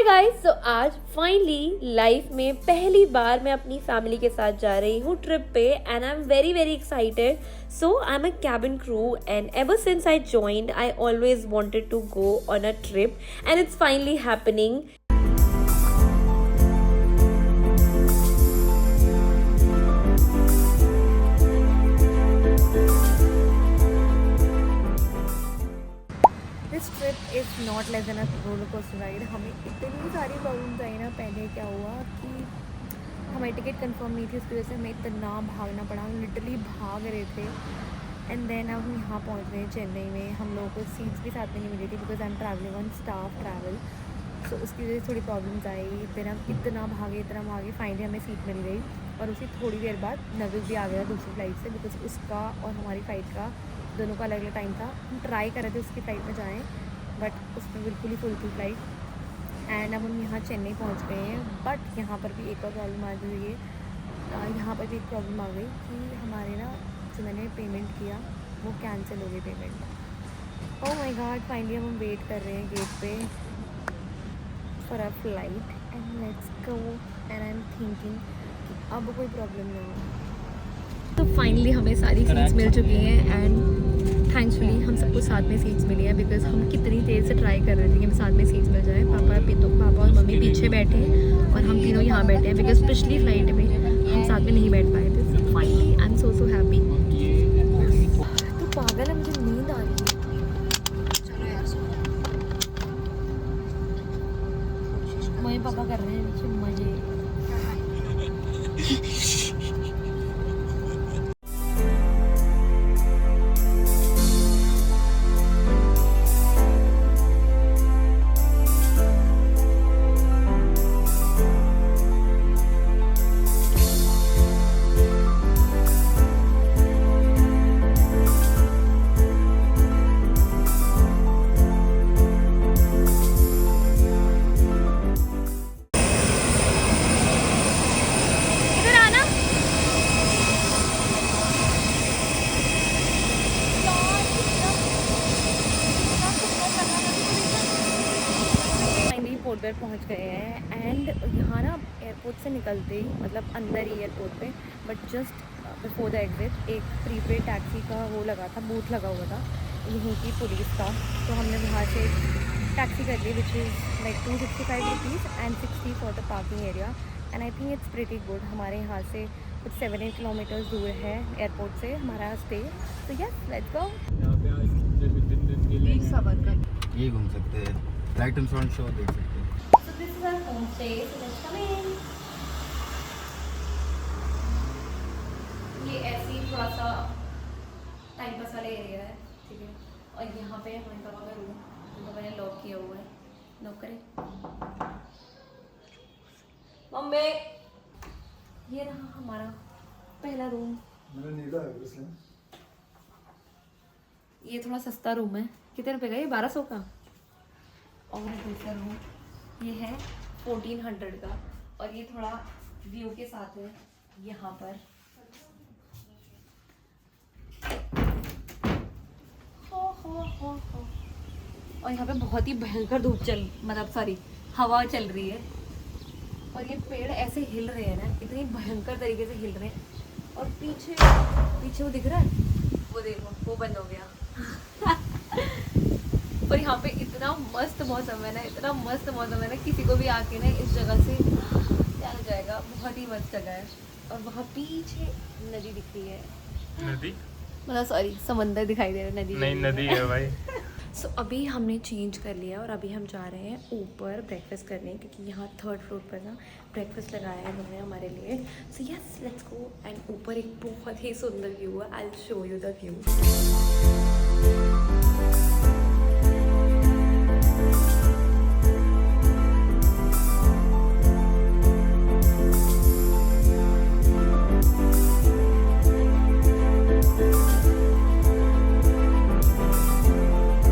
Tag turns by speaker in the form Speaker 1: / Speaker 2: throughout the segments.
Speaker 1: Guys, तो आज finally life में पहली बार मैं अपनी फैमिली के साथ जा रही हूँ ट्रिप पे and I am very very excited. So I am a cabin crew and ever since I joined I always wanted to go on a trip and it's finally happening.
Speaker 2: This trip is not less than a roller coaster ride. हमें इतनी सारी problems आई ना. पहले क्या हुआ कि हमारी ticket confirm नहीं थी, उसकी वजह से हमें इतना भागना पड़ा. हम लिटरली भाग रहे थे एंड देन अब हम यहाँ पहुँच गए चेन्नई में. हम लोगों को सीट्स भी साथ में नहीं मिली थी because I am travelling on staff travel. So उसकी वजह से थोड़ी प्रॉब्लम्स आई. फिर हम इतना भागे फाइनली हमें सीट मिल गई. और उसी थोड़ी देर बाद नविल भी आ गया दूसरी फ़्लाइट से बिकॉज उसका और हमारी फ़्लाइट का दोनों का अलग अलग टाइम था. हम ट्राई कर रहे थे उसकी फ़्लाइट में जाएँ बट उसमें बिल्कुल ही फुल थी फ़्लाइट. एंड अब हम यहाँ चेन्नई पहुँच गए हैं. बट यहाँ पर भी एक और प्रॉब्लम आ गई है. यहाँ पर भी एक प्रॉब्लम आ गई कि हमारे ना जो मैंने पेमेंट किया वो कैंसिल हो गई payment. Oh my God. Finally हम वेट कर रहे हैं गेट पे for a flight and let's go. And I am thinking कि अब कोई प्रॉब्लम ना हो. तो फाइनली हमें सारी सीट्स मिल चुकी हैं एंड थैंक्सफुली हम सबको साथ में सीट्स मिली हैं बिकॉज हम कितनी देर से ट्राई कर रहे थे कि हमें साथ में सीट्स मिल जाए. पापा और मम्मी पीछे बैठे हैं और हम तीनों यहाँ बैठे हैं बिकॉज पिछली फ्लाइट में हम साथ में नहीं बैठ पाए थे. So finally I am so happy. तो पागल है, मुझे नींद आ रही है. मम्मी पापा कर रहे हैं नीचे मजे. एयरपोर्ट पर पहुँच गए हैं एंड यहाँ ना एयरपोर्ट से निकलते ही मतलब अंदर ही एयरपोर्ट पे but just before the exit एक प्रीपेड टैक्सी का वो लगा था, बूथ लगा हुआ था यहीं की पुलिस का. तो हमने वहाँ से टैक्सी कर ली which is like 265 rupees and 60 for the parking area. And I think it's pretty good. हमारे यहाँ से कुछ 7-8 किलोमीटर्स दूर है एयरपोर्ट से हमारा स्टे. तो यस लेट्स गो.
Speaker 3: ये घूम सकते हैं, लाइट एंड साउंड शो देख सकते हैं.
Speaker 1: So this is our homestay. So let's come in. ये ऐसे ही थोड़ा सा टाइम पास वाला एरिया है, ठीक है. और यहाँ पे हमारे पापा का रूम, तो मैंने लॉक किया हुआ है. लॉक करें. मम्मी, ये रहा हमारा पहला रूम. ये थोड़ा सस्ता रूम है. कितने रुपए का ये? 1200 का. और दूसरा रूम ये है 1400 का और ये थोड़ा व्यू के साथ है यहाँ पर. हो. और यहाँ पे बहुत ही भयंकर धूप हवा चल रही है और ये पेड़ ऐसे हिल रहे हैं ना, इतनी भयंकर तरीके से हिल रहे हैं. और पीछे वो दिख रहा है, वो देखो वो बंद हो गया. और यहाँ पे इतना मस्त मौसम है ना, किसी को भी आके ना इस जगह से चल जाएगा. बहुत ही मस्त जगह है. और वहाँ पीछे नदी दिख रही है.
Speaker 4: नदी
Speaker 1: मतलब सॉरी समंदर दिखाई दे रहा है. नदी
Speaker 4: नहीं, नदी है भाई.
Speaker 1: सो अभी हमने चेंज कर लिया और अभी हम जा रहे हैं ऊपर ब्रेकफास्ट करने क्योंकि यहाँ 3rd फ्लोर पर ना ब्रेकफास्ट लगाया है उन्होंने हमारे लिए. So yes let's go. And ऊपर एक बहुत ही सुंदर व्यू है. I will show you the view.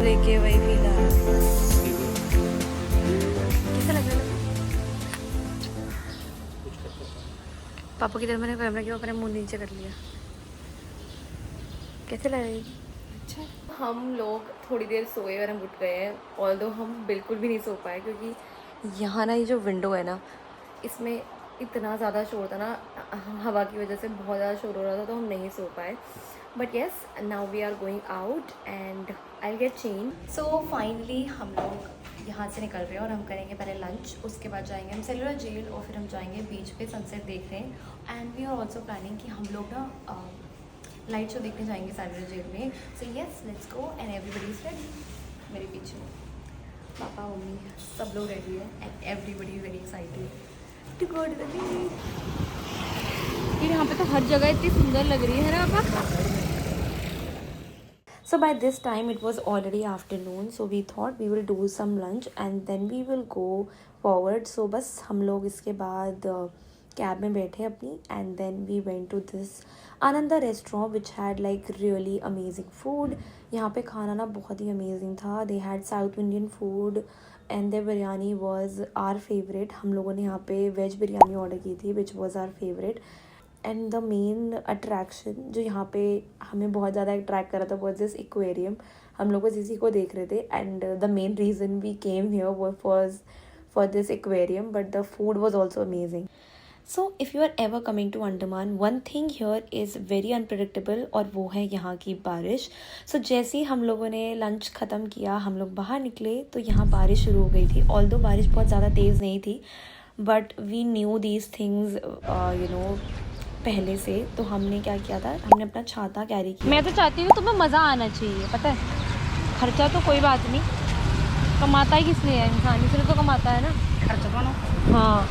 Speaker 1: देखिए वही फील आ रहा है. कैसा लग रहा है? पापा की तरफ मैंने कैमरा किया, अपने मुंह नीचे कर लिया. कैसे लग रहा है? अच्छा. हम लोग थोड़ी देर सोए और हम उठ गए हैं. ऑल्दो हम बिल्कुल भी नहीं सो पाए क्योंकि यहाँ ना ये जो विंडो है ना, इसमें इतना ज़्यादा शोर था ना, हवा की वजह से बहुत ज़्यादा शोर हो रहा था, तो हम नहीं सो पाए. But yes, now we are going out and I get change. So finally हम लोग यहाँ से निकल रहे हैं और हम करेंगे पहले लंच, उसके बाद जाएंगे हम सेलुलर जेल और फिर हम जाएंगे बीच पे सनसेट देख रहे हैं. And we are also planning कि हम लोग ना लाइट शो देखने जाएंगे सेलुलर जेल में. So yes, let's go and everybody is ready. मेरे पीछे पापा मम्मी सब लोग रेडी है and everybody is very excited to go to the beach.
Speaker 2: यहाँ पे तो हर जगह इतनी सुंदर लग रही है ना पापा.
Speaker 1: So by this time it was already afternoon, so we thought we will do some lunch and then we will go forward. So बस हम लोग इसके बाद कैब में बैठे अपनी and then we went to this Ananda restaurant which had like really amazing food. यहाँ पे खाना ना बहुत ही amazing था. They had South Indian food and their biryani was our favorite. हम लोगों ने यहाँ पे वेज बिरयानी ऑर्डर की थी which was our favorite. And the main attraction जो यहाँ पे हमें बहुत ज़्यादा अट्रैक्ट कर रहा था वॉज दिस एक्वेरियम. हम लोग बस इसी को देख रहे थे and the main reason we came here was for this aquarium, but the food was also amazing. So if you are ever coming to Andaman, one thing here is very unpredictable और वो है यहाँ की बारिश. सो जैसे ही हम लोगों ने लंच ख़त्म किया, हम लोग बाहर निकले तो यहाँ बारिश शुरू हो गई थी. ऑल्दो बारिश बहुत ज़्यादा तेज़ नहीं थी, but we knew these things you know पहले से. तो हमने क्या किया था, हमने अपना छाता कैरी किया.
Speaker 2: मैं तो चाहती हूँ तुम्हें मज़ा आना चाहिए, पता है. खर्चा तो कोई बात नहीं, कमाता ही किस लिए है इंसान, इसलिए तो कमाता है ना.
Speaker 4: खर्चा तो ना.
Speaker 2: हाँ,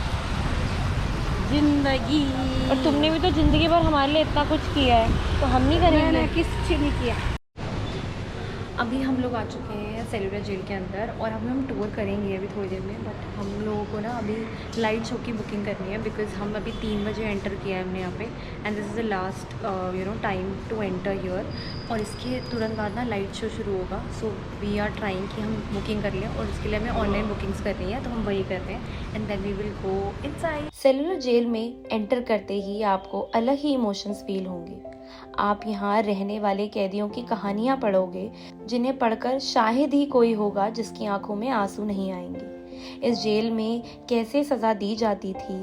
Speaker 2: जिंदगी. और तुमने भी तो ज़िंदगी भर हमारे लिए इतना कुछ किया है, तो हम नहीं करेंगे. मैंने किस चीज़ नहीं किया.
Speaker 1: अभी हम लोग आ चुके हैं सेलुलर जेल के अंदर और अभी हम टूर करेंगे अभी थोड़ी देर में. बट हम लोगों को ना अभी लाइट शो की बुकिंग करनी है बिकॉज हम अभी 3 बजे एंटर किया है हमने यहाँ पे and this is the last you know time to enter here. और इसके तुरंत बाद ना लाइट शो शुरू होगा. सो वी आर ट्राइंग कि हम बुकिंग कर लें और इसके लिए हमें ऑनलाइन बुकिंग्स करनी है, तो हम वही कर रहे हैं and then we will go inside. Cellular jail में एंटर करते ही आपको अलग ही इमोशंस फील होंगे. आप यहाँ रहने वाले कैदियों की कहानियाँ पढ़ोगे जिन्हें पढ़कर शायद ही कोई होगा जिसकी आंखों में आंसू नहीं आएंगे. इस जेल में कैसे सज़ा दी जाती थी.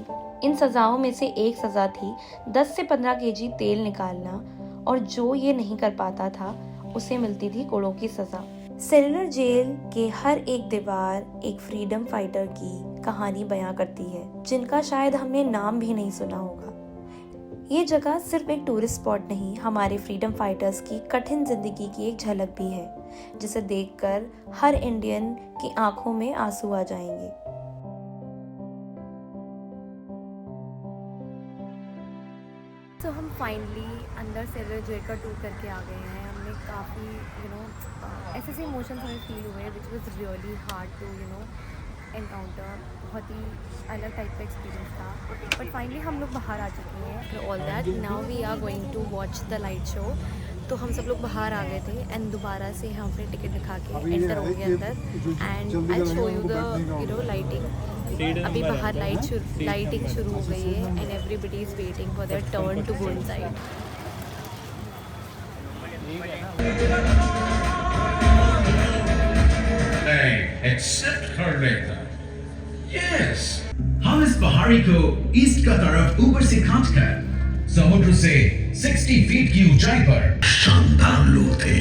Speaker 1: इन सज़ाओं में से एक सज़ा थी 10 से 15 केजी तेल निकालना और जो ये नहीं कर पाता था उसे मिलती थी कोड़ों की सज़ा. सेलुलर जेल के हर एक दीवार एक फ्रीडम फाइटर की कहानी बयां करती है जिनका शायद हमने नाम भी नहीं सुना होगा. ये जगह सिर्फ एक टूरिस्ट स्पॉट नहीं, हमारे फ्रीडम फाइटर्स की कठिन जिंदगी की एक झलक भी है जिसे देखकर हर इंडियन की आंखों में आंसू आ जाएंगे.
Speaker 2: तो हम फाइनली अंदर सेलुलर जेल का टूर करके आ गए हैं. हमने काफ़ी यू नो ऐसे ऐसे इमोशंस हमें फील हुए which was really hard to you know encounter. बहुत ही अलग टाइप का एक्सपीरियंस था. बट फाइनली हम लोग बाहर आ चुके हैं.
Speaker 1: After all that now we are going to watch the light show. तो हम सब लोग बाहर आ गए थे एंड दोबारा से हम अपने टिकट दिखा के एंटर होंगे अंदर and I show you the you know lighting. अभी बाहर लाइटिंग शुरू हो गई है and everybody is waiting for their turn to go inside.
Speaker 5: Except Carleta. Yes. हम इस पहाड़ी को ईस्ट का तरफ ऊपर से काटकर समुद्र से 60 फीट की ऊंचाई पर शानदार लोग थे.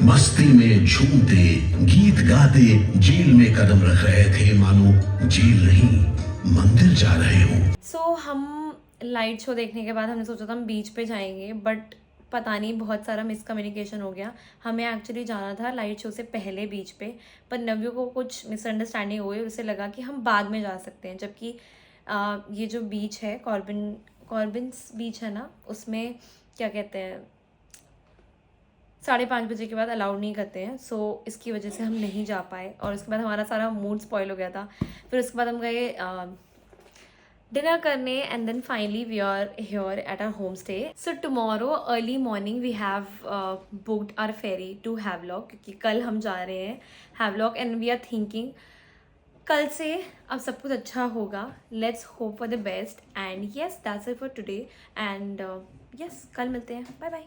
Speaker 5: मस्ती में झूमते गीत गाते जेल में कदम रख रहे थे मानो जेल नहीं मंदिर जा रहे हो.
Speaker 1: सो हम लाइट शो देखने के बाद हमने सोचा था हम बीच पे जाएंगे बट पता नहीं बहुत सारा मिसकम्युनिकेशन हो गया. हमें एक्चुअली जाना था लाइट शो से पहले बीच पे, पर नव्य को कुछ मिसअंडरस्टैंडिंग हुई और उसे लगा कि हम बाद में जा सकते हैं. जबकि ये जो बीच है कॉर्बिन्स बीच है ना, उसमें क्या कहते हैं 5:30 बजे के बाद अलाउड नहीं करते हैं. सो इसकी वजह से हम नहीं जा पाए और उसके बाद हमारा सारा मूड स्पॉइल हो गया था. फिर उसके बाद हम गए डिनर करने and then finally we are here at our home stay. So tomorrow early morning we have booked our ferry to Havelock क्योंकि कल हम जा रहे हैं Havelock and we are thinking कल से अब सब कुछ अच्छा होगा. Let's hope for the best and yes that's it for today and yes कल मिलते हैं. Bye bye.